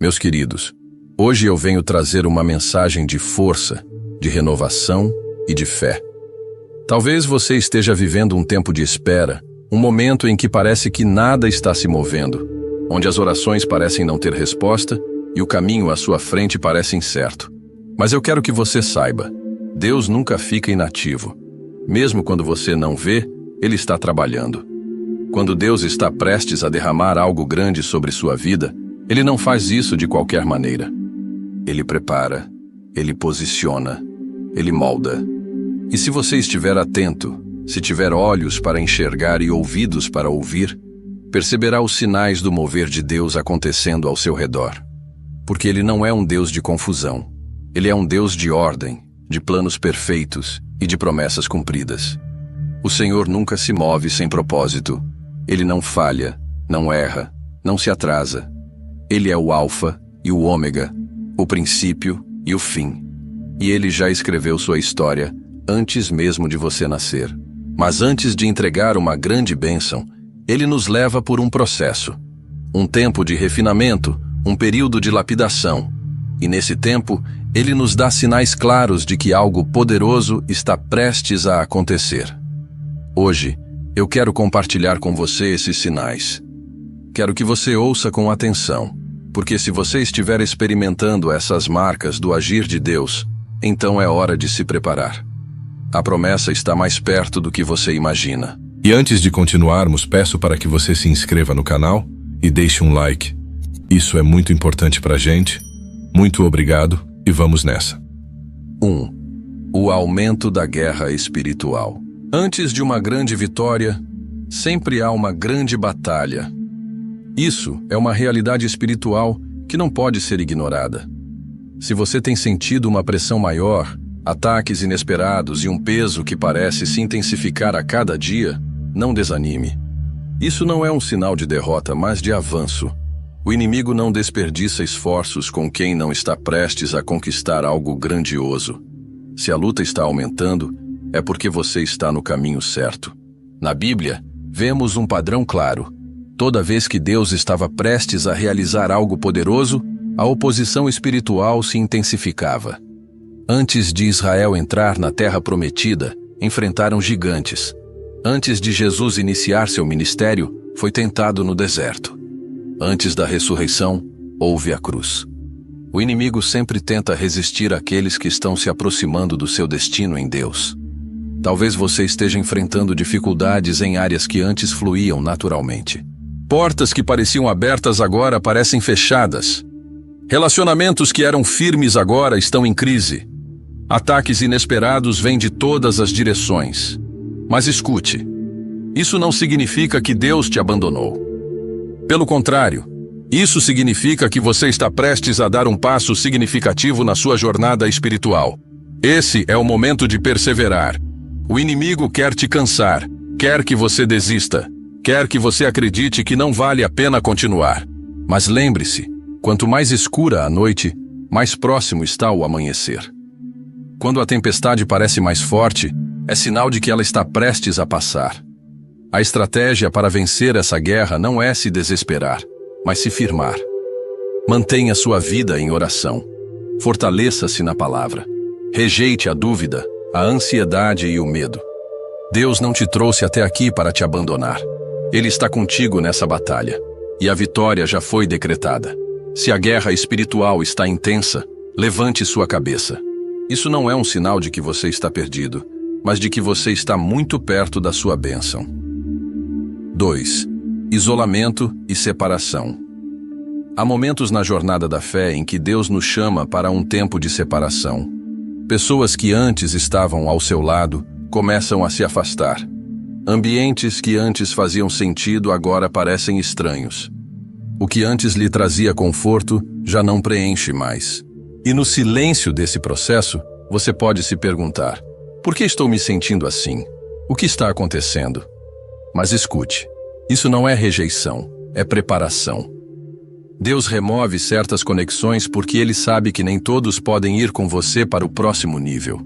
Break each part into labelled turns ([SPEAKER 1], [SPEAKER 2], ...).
[SPEAKER 1] Meus queridos, hoje eu venho trazer uma mensagem de força, de renovação e de fé. Talvez você esteja vivendo um tempo de espera, um momento em que parece que nada está se movendo, onde as orações parecem não ter resposta e o caminho à sua frente parece incerto. Mas eu quero que você saiba, Deus nunca fica inativo. Mesmo quando você não vê, Ele está trabalhando. Quando Deus está prestes a derramar algo grande sobre sua vida, Ele não faz isso de qualquer maneira. Ele prepara, Ele posiciona, Ele molda. E se você estiver atento, se tiver olhos para enxergar e ouvidos para ouvir, perceberá os sinais do mover de Deus acontecendo ao seu redor. Porque Ele não é um Deus de confusão. Ele é um Deus de ordem, de planos perfeitos e de promessas cumpridas. O Senhor nunca se move sem propósito. Ele não falha, não erra, não se atrasa. Ele é o Alfa e o Ômega, o princípio e o fim. E Ele já escreveu sua história antes mesmo de você nascer. Mas antes de entregar uma grande bênção, Ele nos leva por um processo. Um tempo de refinamento, um período de lapidação. E nesse tempo, Ele nos dá sinais claros de que algo poderoso está prestes a acontecer. Hoje, eu quero compartilhar com você esses sinais. Quero que você ouça com atenção, porque se você estiver experimentando essas marcas do agir de Deus, então é hora de se preparar. A promessa está mais perto do que você imagina.
[SPEAKER 2] E antes de continuarmos, peço para que você se inscreva no canal e deixe um like. Isso é muito importante para a gente. Muito obrigado e vamos nessa.
[SPEAKER 1] 1. O aumento da guerra espiritual. Antes de uma grande vitória, sempre há uma grande batalha. Isso é uma realidade espiritual que não pode ser ignorada. Se você tem sentido uma pressão maior, ataques inesperados e um peso que parece se intensificar a cada dia, não desanime. Isso não é um sinal de derrota, mas de avanço. O inimigo não desperdiça esforços com quem não está prestes a conquistar algo grandioso. Se a luta está aumentando, é porque você está no caminho certo. Na Bíblia, vemos um padrão claro. Toda vez que Deus estava prestes a realizar algo poderoso, a oposição espiritual se intensificava. Antes de Israel entrar na Terra Prometida, enfrentaram gigantes. Antes de Jesus iniciar seu ministério, foi tentado no deserto. Antes da ressurreição, houve a cruz. O inimigo sempre tenta resistir àqueles que estão se aproximando do seu destino em Deus. Talvez você esteja enfrentando dificuldades em áreas que antes fluíam naturalmente. Portas que pareciam abertas agora parecem fechadas. Relacionamentos que eram firmes agora estão em crise. Ataques inesperados vêm de todas as direções. Mas escute, isso não significa que Deus te abandonou. Pelo contrário, isso significa que você está prestes a dar um passo significativo na sua jornada espiritual. Esse é o momento de perseverar. O inimigo quer te cansar, quer que você desista, quer que você acredite que não vale a pena continuar. Mas lembre-se, quanto mais escura a noite, mais próximo está o amanhecer. Quando a tempestade parece mais forte, é sinal de que ela está prestes a passar. A estratégia para vencer essa guerra não é se desesperar, mas se firmar. Mantenha sua vida em oração. Fortaleça-se na palavra. Rejeite a dúvida, a ansiedade e o medo. Deus não te trouxe até aqui para te abandonar. Ele está contigo nessa batalha. E a vitória já foi decretada. Se a guerra espiritual está intensa, levante sua cabeça. Isso não é um sinal de que você está perdido, mas de que você está muito perto da sua bênção. 2. Isolamento e separação. Há momentos na jornada da fé em que Deus nos chama para um tempo de separação. Pessoas que antes estavam ao seu lado começam a se afastar. Ambientes que antes faziam sentido agora parecem estranhos. O que antes lhe trazia conforto já não preenche mais. E no silêncio desse processo, você pode se perguntar: por que estou me sentindo assim? O que está acontecendo? Mas escute, isso não é rejeição, é preparação. Deus remove certas conexões porque Ele sabe que nem todos podem ir com você para o próximo nível.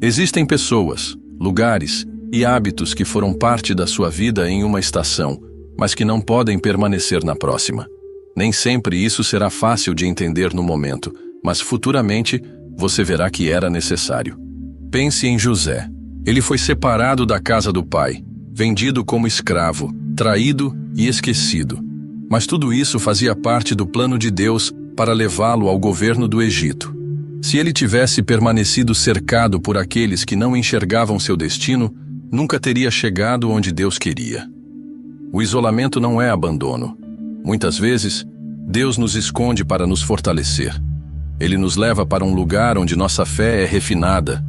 [SPEAKER 1] Existem pessoas, lugares e hábitos que foram parte da sua vida em uma estação, mas que não podem permanecer na próxima. Nem sempre isso será fácil de entender no momento, mas futuramente você verá que era necessário. Pense em José. Ele foi separado da casa do pai, vendido como escravo, traído e esquecido. Mas tudo isso fazia parte do plano de Deus para levá-lo ao governo do Egito. Se ele tivesse permanecido cercado por aqueles que não enxergavam seu destino, nunca teria chegado onde Deus queria. O isolamento não é abandono. Muitas vezes, Deus nos esconde para nos fortalecer. Ele nos leva para um lugar onde nossa fé é refinada,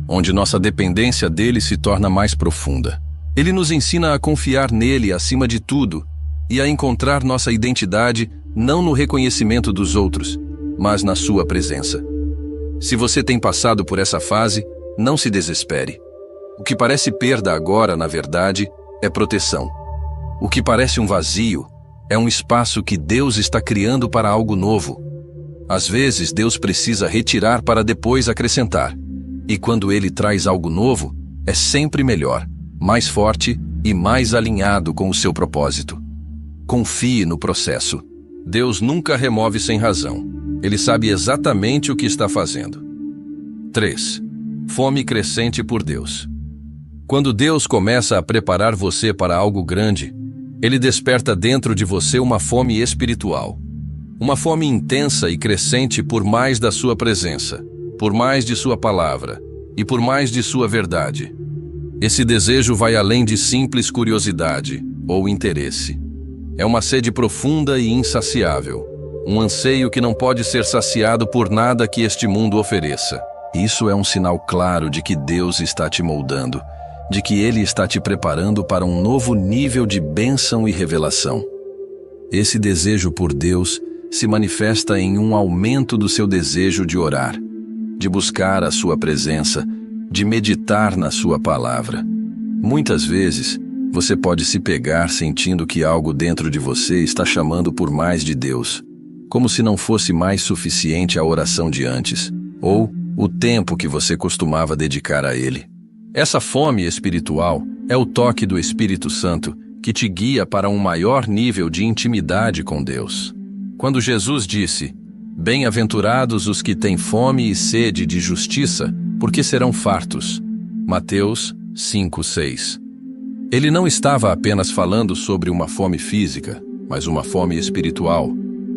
[SPEAKER 1] onde nossa dependência dele se torna mais profunda. Ele nos ensina a confiar nele acima de tudo e a encontrar nossa identidade não no reconhecimento dos outros, mas na sua presença. Se você tem passado por essa fase, não se desespere. O que parece perda agora, na verdade, é proteção. O que parece um vazio é um espaço que Deus está criando para algo novo. Às vezes, Deus precisa retirar para depois acrescentar. E quando Ele traz algo novo, é sempre melhor, mais forte e mais alinhado com o seu propósito. Confie no processo. Deus nunca remove sem razão. Ele sabe exatamente o que está fazendo. 3. Fome crescente por Deus. Quando Deus começa a preparar você para algo grande, Ele desperta dentro de você uma fome espiritual. Uma fome intensa e crescente por mais da sua presença, por mais de sua palavra e por mais de sua verdade. Esse desejo vai além de simples curiosidade ou interesse. É uma sede profunda e insaciável, um anseio que não pode ser saciado por nada que este mundo ofereça. Isso é um sinal claro de que Deus está te moldando, de que Ele está te preparando para um novo nível de bênção e revelação. Esse desejo por Deus se manifesta em um aumento do seu desejo de orar, de buscar a sua presença, de meditar na sua palavra. Muitas vezes, você pode se pegar sentindo que algo dentro de você está chamando por mais de Deus, como se não fosse mais suficiente a oração de antes, ou o tempo que você costumava dedicar a Ele. Essa fome espiritual é o toque do Espírito Santo que te guia para um maior nível de intimidade com Deus. Quando Jesus disse: "Bem-aventurados os que têm fome e sede de justiça, porque serão fartos." Mateus 5:6. Ele não estava apenas falando sobre uma fome física, mas uma fome espiritual,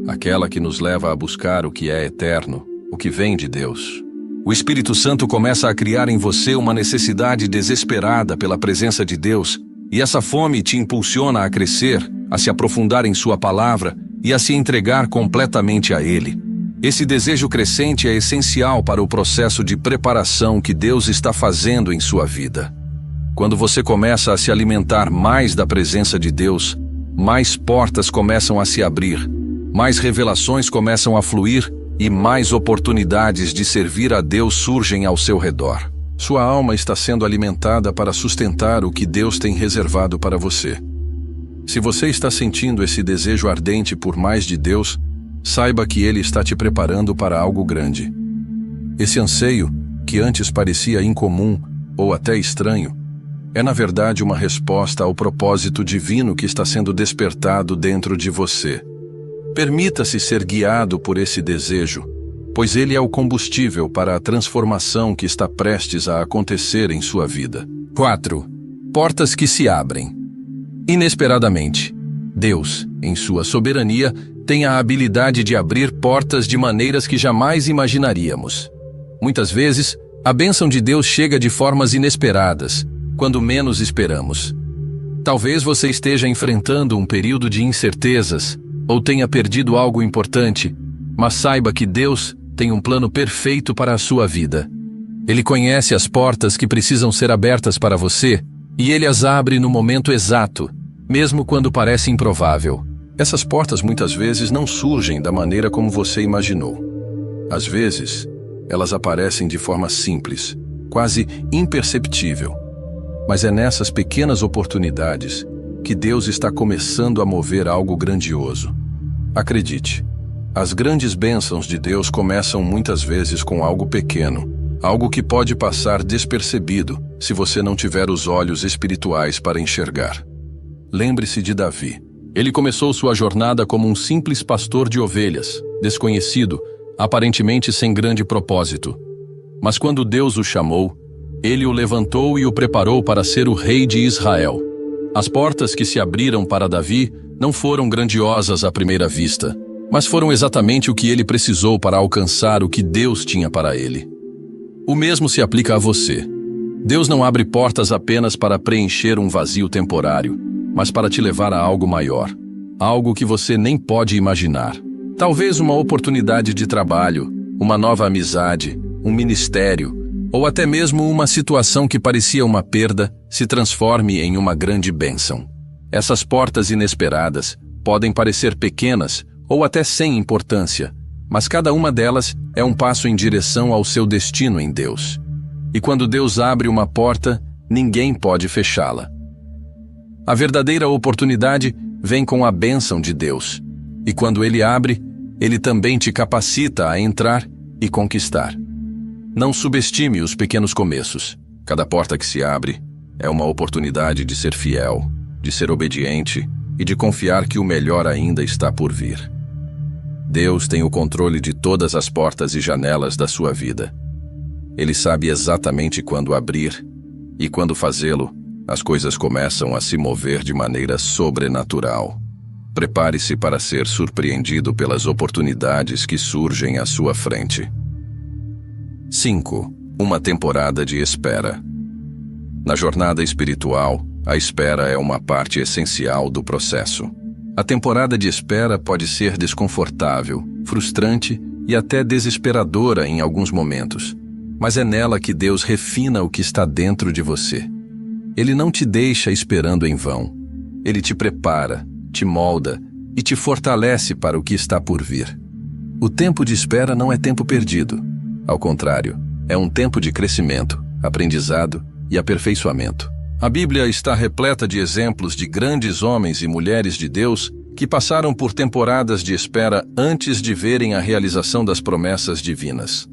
[SPEAKER 1] aquela que nos leva a buscar o que é eterno, o que vem de Deus. O Espírito Santo começa a criar em você uma necessidade desesperada pela presença de Deus, e essa fome te impulsiona a crescer, a se aprofundar em sua palavra e a se entregar completamente a Ele. Esse desejo crescente é essencial para o processo de preparação que Deus está fazendo em sua vida. Quando você começa a se alimentar mais da presença de Deus, mais portas começam a se abrir, mais revelações começam a fluir e mais oportunidades de servir a Deus surgem ao seu redor. Sua alma está sendo alimentada para sustentar o que Deus tem reservado para você. Se você está sentindo esse desejo ardente por mais de Deus, saiba que Ele está te preparando para algo grande. Esse anseio, que antes parecia incomum ou até estranho, é na verdade uma resposta ao propósito divino que está sendo despertado dentro de você. Permita-se ser guiado por esse desejo, pois ele é o combustível para a transformação que está prestes a acontecer em sua vida. 4. Portas que se abrem. Inesperadamente, Deus, em sua soberania, tem a habilidade de abrir portas de maneiras que jamais imaginaríamos. Muitas vezes, a bênção de Deus chega de formas inesperadas, quando menos esperamos. Talvez você esteja enfrentando um período de incertezas ou tenha perdido algo importante, mas saiba que Deus tem um plano perfeito para a sua vida. Ele conhece as portas que precisam ser abertas para você e Ele as abre no momento exato, mesmo quando parece improvável. Essas portas muitas vezes não surgem da maneira como você imaginou. Às vezes, elas aparecem de forma simples, quase imperceptível. Mas é nessas pequenas oportunidades que Deus está começando a mover algo grandioso. Acredite, as grandes bênçãos de Deus começam muitas vezes com algo pequeno, algo que pode passar despercebido se você não tiver os olhos espirituais para enxergar. Lembre-se de Davi. Ele começou sua jornada como um simples pastor de ovelhas, desconhecido, aparentemente sem grande propósito. Mas quando Deus o chamou, ele o levantou e o preparou para ser o rei de Israel. As portas que se abriram para Davi não foram grandiosas à primeira vista, mas foram exatamente o que ele precisou para alcançar o que Deus tinha para ele. O mesmo se aplica a você. Deus não abre portas apenas para preencher um vazio temporário, mas para te levar a algo maior, algo que você nem pode imaginar. Talvez uma oportunidade de trabalho, uma nova amizade, um ministério, ou até mesmo uma situação que parecia uma perda se transforme em uma grande bênção. Essas portas inesperadas podem parecer pequenas ou até sem importância, mas cada uma delas é um passo em direção ao seu destino em Deus. E quando Deus abre uma porta, ninguém pode fechá-la. A verdadeira oportunidade vem com a bênção de Deus. E quando Ele abre, Ele também te capacita a entrar e conquistar. Não subestime os pequenos começos. Cada porta que se abre é uma oportunidade de ser fiel, de ser obediente e de confiar que o melhor ainda está por vir. Deus tem o controle de todas as portas e janelas da sua vida. Ele sabe exatamente quando abrir e quando fazê-lo, as coisas começam a se mover de maneira sobrenatural. Prepare-se para ser surpreendido pelas oportunidades que surgem à sua frente. 5. Uma temporada de espera. Na jornada espiritual, a espera é uma parte essencial do processo. A temporada de espera pode ser desconfortável, frustrante e até desesperadora em alguns momentos, mas é nela que Deus refina o que está dentro de você. Ele não te deixa esperando em vão. Ele te prepara, te molda e te fortalece para o que está por vir. O tempo de espera não é tempo perdido. Ao contrário, é um tempo de crescimento, aprendizado e aperfeiçoamento. A Bíblia está repleta de exemplos de grandes homens e mulheres de Deus que passaram por temporadas de espera antes de verem a realização das promessas divinas.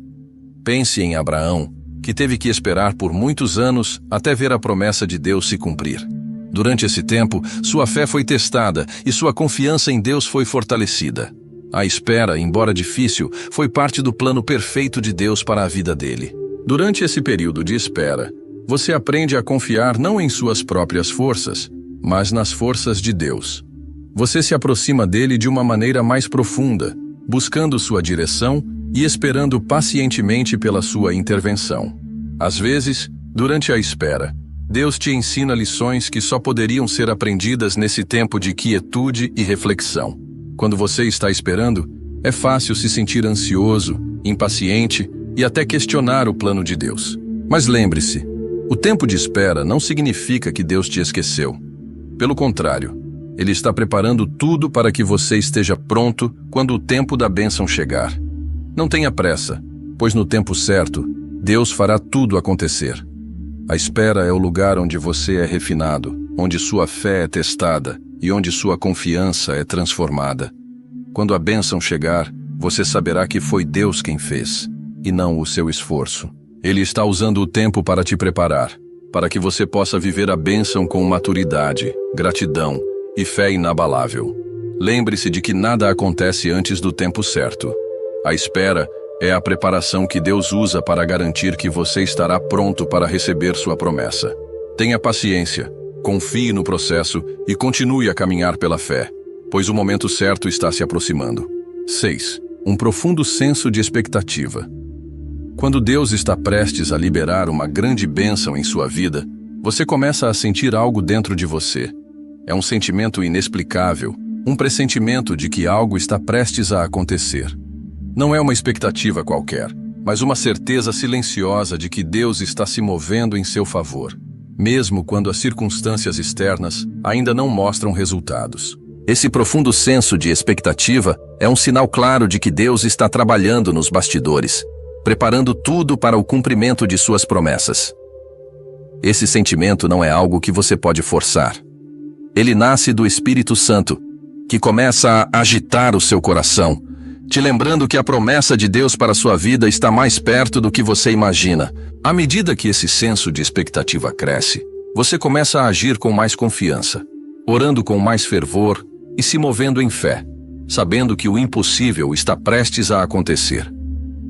[SPEAKER 1] Pense em Abraão, que teve que esperar por muitos anos até ver a promessa de Deus se cumprir. Durante esse tempo, sua fé foi testada e sua confiança em Deus foi fortalecida. A espera, embora difícil, foi parte do plano perfeito de Deus para a vida dele. Durante esse período de espera, você aprende a confiar não em suas próprias forças, mas nas forças de Deus. Você se aproxima dele de uma maneira mais profunda, buscando sua direção e esperando pacientemente pela sua intervenção. Às vezes, durante a espera, Deus te ensina lições que só poderiam ser aprendidas nesse tempo de quietude e reflexão. Quando você está esperando, é fácil se sentir ansioso, impaciente e até questionar o plano de Deus. Mas lembre-se, o tempo de espera não significa que Deus te esqueceu. Pelo contrário, Ele está preparando tudo para que você esteja pronto quando o tempo da bênção chegar. Não tenha pressa, pois no tempo certo, Deus fará tudo acontecer. A espera é o lugar onde você é refinado, onde sua fé é testada e onde sua confiança é transformada. Quando a bênção chegar, você saberá que foi Deus quem fez, e não o seu esforço. Ele está usando o tempo para te preparar, para que você possa viver a bênção com maturidade, gratidão e fé inabalável. Lembre-se de que nada acontece antes do tempo certo. A espera é a preparação que Deus usa para garantir que você estará pronto para receber sua promessa. Tenha paciência, confie no processo e continue a caminhar pela fé, pois o momento certo está se aproximando. 6. Um profundo senso de expectativa. Quando Deus está prestes a liberar uma grande bênção em sua vida, você começa a sentir algo dentro de você. É um sentimento inexplicável, um pressentimento de que algo está prestes a acontecer. Não é uma expectativa qualquer, mas uma certeza silenciosa de que Deus está se movendo em seu favor, mesmo quando as circunstâncias externas ainda não mostram resultados. Esse profundo senso de expectativa é um sinal claro de que Deus está trabalhando nos bastidores, preparando tudo para o cumprimento de suas promessas. Esse sentimento não é algo que você pode forçar. Ele nasce do Espírito Santo, que começa a agitar o seu coração, te lembrando que a promessa de Deus para a sua vida está mais perto do que você imagina. À medida que esse senso de expectativa cresce, você começa a agir com mais confiança, orando com mais fervor e se movendo em fé, sabendo que o impossível está prestes a acontecer.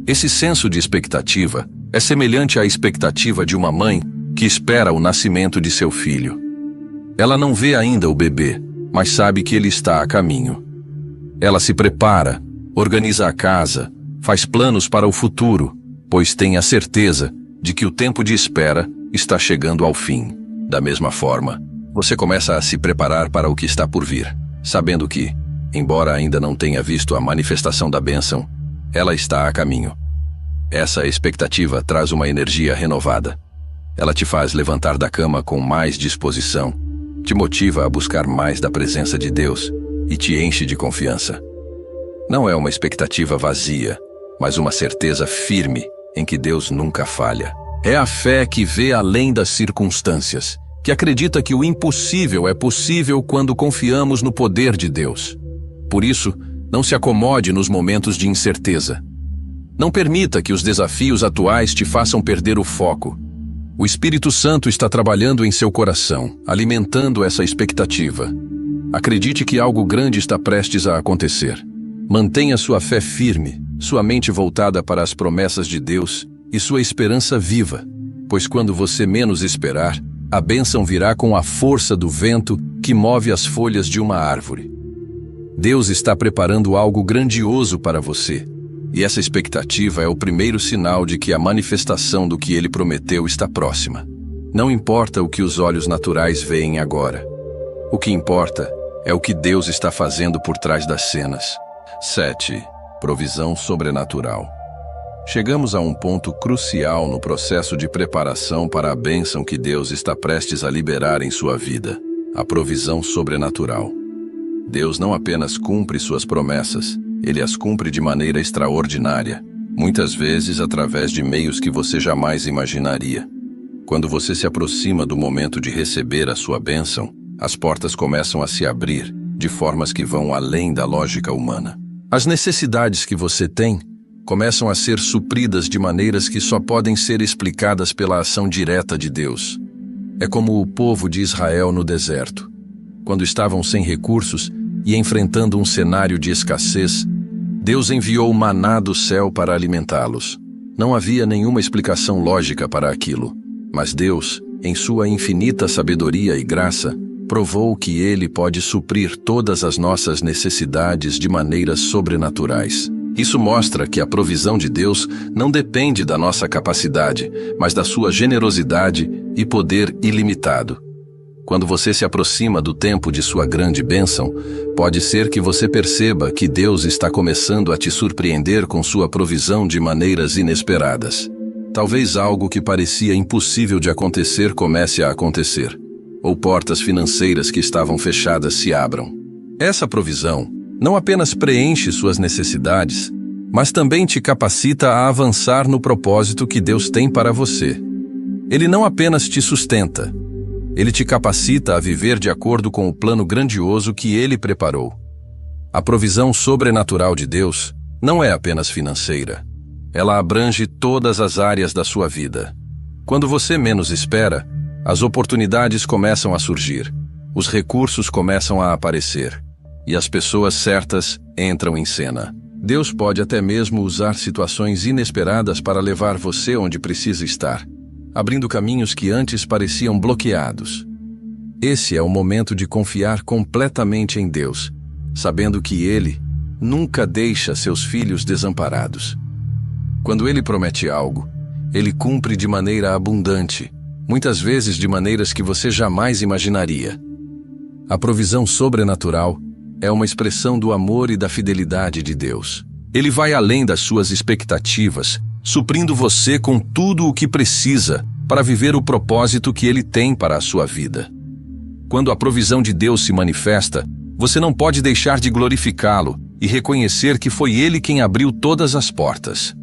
[SPEAKER 1] Esse senso de expectativa é semelhante à expectativa de uma mãe que espera o nascimento de seu filho. Ela não vê ainda o bebê, mas sabe que ele está a caminho. Ela se prepara, organiza a casa, faz planos para o futuro, pois tem a certeza de que o tempo de espera está chegando ao fim. Da mesma forma, você começa a se preparar para o que está por vir, sabendo que, embora ainda não tenha visto a manifestação da bênção, ela está a caminho. Essa expectativa traz uma energia renovada. Ela te faz levantar da cama com mais disposição, te motiva a buscar mais da presença de Deus e te enche de confiança. Não é uma expectativa vazia, mas uma certeza firme em que Deus nunca falha. É a fé que vê além das circunstâncias, que acredita que o impossível é possível quando confiamos no poder de Deus. Por isso, não se acomode nos momentos de incerteza. Não permita que os desafios atuais te façam perder o foco. O Espírito Santo está trabalhando em seu coração, alimentando essa expectativa. Acredite que algo grande está prestes a acontecer. Mantenha sua fé firme, sua mente voltada para as promessas de Deus e sua esperança viva, pois quando você menos esperar, a bênção virá com a força do vento que move as folhas de uma árvore. Deus está preparando algo grandioso para você, e essa expectativa é o primeiro sinal de que a manifestação do que Ele prometeu está próxima. Não importa o que os olhos naturais veem agora. O que importa é o que Deus está fazendo por trás das cenas. 7. Provisão sobrenatural. Chegamos a um ponto crucial no processo de preparação para a bênção que Deus está prestes a liberar em sua vida, a provisão sobrenatural. Deus não apenas cumpre suas promessas, Ele as cumpre de maneira extraordinária, muitas vezes através de meios que você jamais imaginaria. Quando você se aproxima do momento de receber a sua bênção, as portas começam a se abrir de formas que vão além da lógica humana. As necessidades que você tem começam a ser supridas de maneiras que só podem ser explicadas pela ação direta de Deus. É como o povo de Israel no deserto. Quando estavam sem recursos e enfrentando um cenário de escassez, Deus enviou maná do céu para alimentá-los. Não havia nenhuma explicação lógica para aquilo, mas Deus, em sua infinita sabedoria e graça, provou que Ele pode suprir todas as nossas necessidades de maneiras sobrenaturais. Isso mostra que a provisão de Deus não depende da nossa capacidade, mas da sua generosidade e poder ilimitado. Quando você se aproxima do tempo de sua grande bênção, pode ser que você perceba que Deus está começando a te surpreender com sua provisão de maneiras inesperadas. Talvez algo que parecia impossível de acontecer comece a acontecer, ou portas financeiras que estavam fechadas se abram. Essa provisão não apenas preenche suas necessidades, mas também te capacita a avançar no propósito que Deus tem para você. Ele não apenas te sustenta, Ele te capacita a viver de acordo com o plano grandioso que Ele preparou. A provisão sobrenatural de Deus não é apenas financeira. Ela abrange todas as áreas da sua vida. Quando você menos espera, as oportunidades começam a surgir, os recursos começam a aparecer, e as pessoas certas entram em cena. Deus pode até mesmo usar situações inesperadas para levar você onde precisa estar, abrindo caminhos que antes pareciam bloqueados. Esse é o momento de confiar completamente em Deus, sabendo que Ele nunca deixa seus filhos desamparados. Quando Ele promete algo, Ele cumpre de maneira abundante, muitas vezes de maneiras que você jamais imaginaria. A provisão sobrenatural é uma expressão do amor e da fidelidade de Deus. Ele vai além das suas expectativas, suprindo você com tudo o que precisa para viver o propósito que Ele tem para a sua vida. Quando a provisão de Deus se manifesta, você não pode deixar de glorificá-lo e reconhecer que foi Ele quem abriu todas as portas.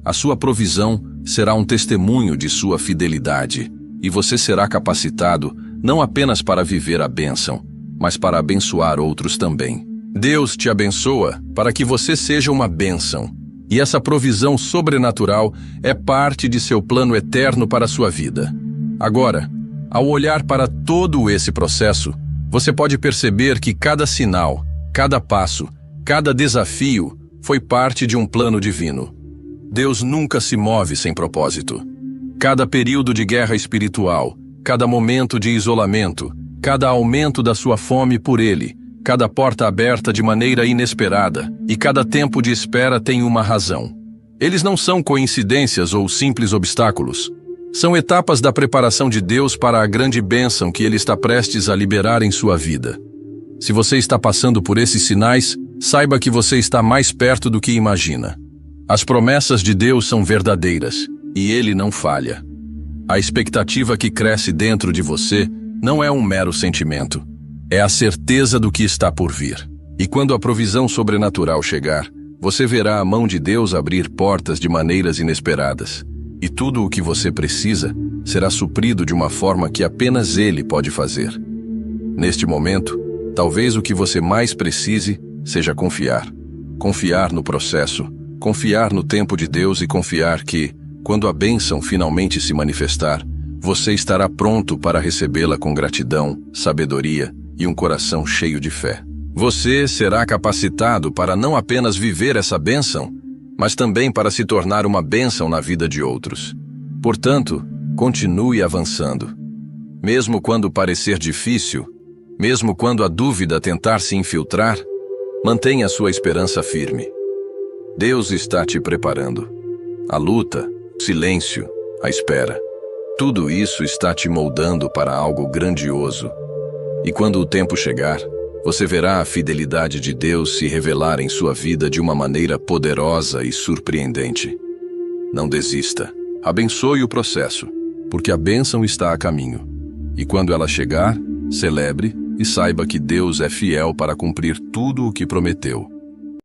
[SPEAKER 1] A sua provisão será um testemunho de sua fidelidade, e você será capacitado não apenas para viver a bênção, mas para abençoar outros também. Deus te abençoa para que você seja uma bênção, e essa provisão sobrenatural é parte de seu plano eterno para a sua vida. Agora, ao olhar para todo esse processo, você pode perceber que cada sinal, Cada passo, cada desafio foi parte de um plano divino. Deus nunca se move sem propósito. Cada período de guerra espiritual, cada momento de isolamento, cada aumento da sua fome por Ele, cada porta aberta de maneira inesperada e cada tempo de espera tem uma razão. Eles não são coincidências ou simples obstáculos. São etapas da preparação de Deus para a grande bênção que Ele está prestes a liberar em sua vida. Se você está passando por esses sinais, saiba que você está mais perto do que imagina. As promessas de Deus são verdadeiras, e Ele não falha. A expectativa que cresce dentro de você não é um mero sentimento. É a certeza do que está por vir. E quando a provisão sobrenatural chegar, você verá a mão de Deus abrir portas de maneiras inesperadas. E tudo o que você precisa será suprido de uma forma que apenas Ele pode fazer. Neste momento, talvez o que você mais precise seja confiar. Confiar no processo, confiar no tempo de Deus e confiar que, quando a bênção finalmente se manifestar, você estará pronto para recebê-la com gratidão, sabedoria e um coração cheio de fé. Você será capacitado para não apenas viver essa bênção, mas também para se tornar uma bênção na vida de outros. Portanto, continue avançando. Mesmo quando parecer difícil, mesmo quando a dúvida tentar se infiltrar, mantenha sua esperança firme. Deus está te preparando. A luta, o silêncio, a espera. Tudo isso está te moldando para algo grandioso. E quando o tempo chegar, você verá a fidelidade de Deus se revelar em sua vida de uma maneira poderosa e surpreendente. Não desista. Abençoe o processo, porque a bênção está a caminho. E quando ela chegar, celebre e saiba que Deus é fiel para cumprir tudo o que prometeu.